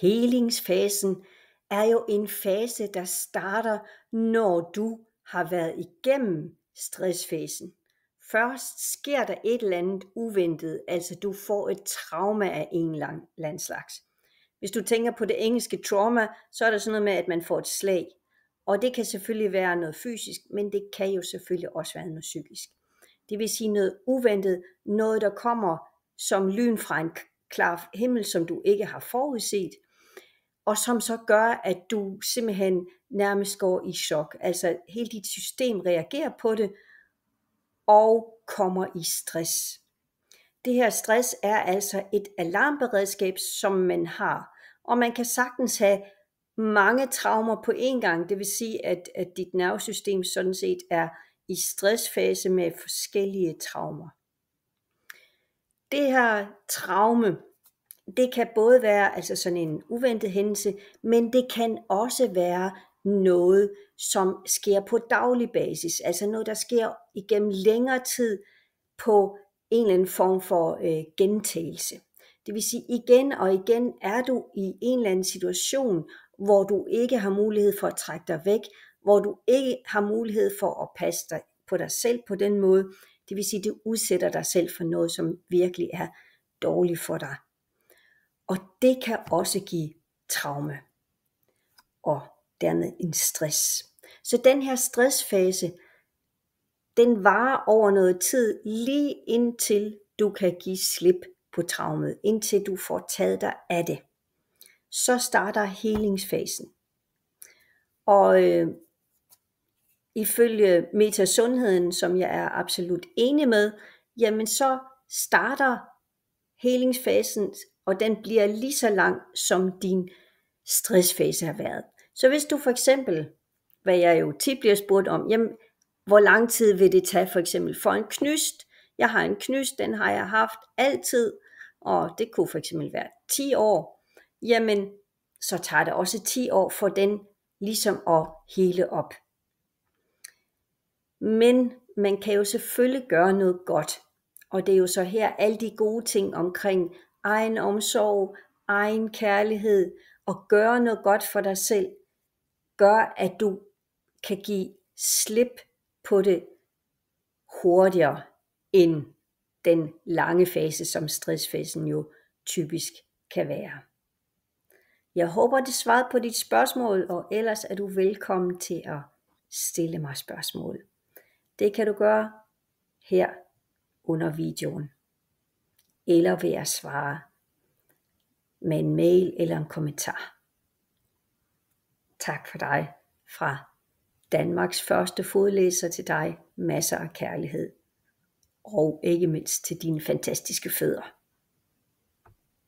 Helingsfasen er jo en fase, der starter, når du har været igennem stressfasen. Først sker der et eller andet uventet, altså du får et trauma af en eller anden slags. Hvis du tænker på det engelske trauma, så er der sådan noget med, at man får et slag. Og det kan selvfølgelig være noget fysisk, men det kan jo selvfølgelig også være noget psykisk. Det vil sige noget uventet, noget der kommer som lyn fra en klar himmel, som du ikke har forudset, og som så gør, at du simpelthen nærmest går i chok. Altså hele dit system reagerer på det, og kommer i stress. Det her stress er altså et alarmberedskab, som man har, og man kan sagtens have mange traumer på en gang. Det vil sige, at dit nervesystem sådan set er i stressfase med forskellige traumer. Det her traume, det kan både være altså sådan en uventet hændelse, men det kan også være noget, som sker på daglig basis. Altså noget, der sker igennem længere tid på en eller anden form for gentagelse. Det vil sige, igen og igen er du i en eller anden situation, hvor du ikke har mulighed for at trække dig væk, hvor du ikke har mulighed for at passe dig på dig selv på den måde. Det vil sige, at du udsætter dig selv for noget, som virkelig er dårligt for dig. Og det kan også give traume og dermed en stress. Så den her stressfase, den varer over noget tid, lige indtil du kan give slip på traumet, indtil du får taget dig af det. Så starter helingsfasen. Og ifølge Metasundheden, som jeg er absolut enig med, jamen så starter helingsfasen, og den bliver lige så lang, som din stressfase har været. Så hvis du for eksempel, hvad jeg jo tit bliver spurgt om, jamen, hvor lang tid vil det tage for eksempel for en knyst? Jeg har en knyst, den har jeg haft altid, og det kunne for eksempel være 10 år. Jamen, så tager det også 10 år for den ligesom at hele op. Men man kan jo selvfølgelig gøre noget godt. Og det er jo så her alle de gode ting omkring egen omsorg, egen kærlighed og gøre noget godt for dig selv, gør at du kan give slip på det hurtigere end den lange fase, som stressfasen jo typisk kan være. Jeg håber, det svarede på dit spørgsmål, og ellers er du velkommen til at stille mig spørgsmål. Det kan du gøre her under videoen, eller ved at svare med en mail eller en kommentar. Tak for dig fra Danmarks første fodlæser til dig. Masser af kærlighed. Og ikke mindst til dine fantastiske fødder.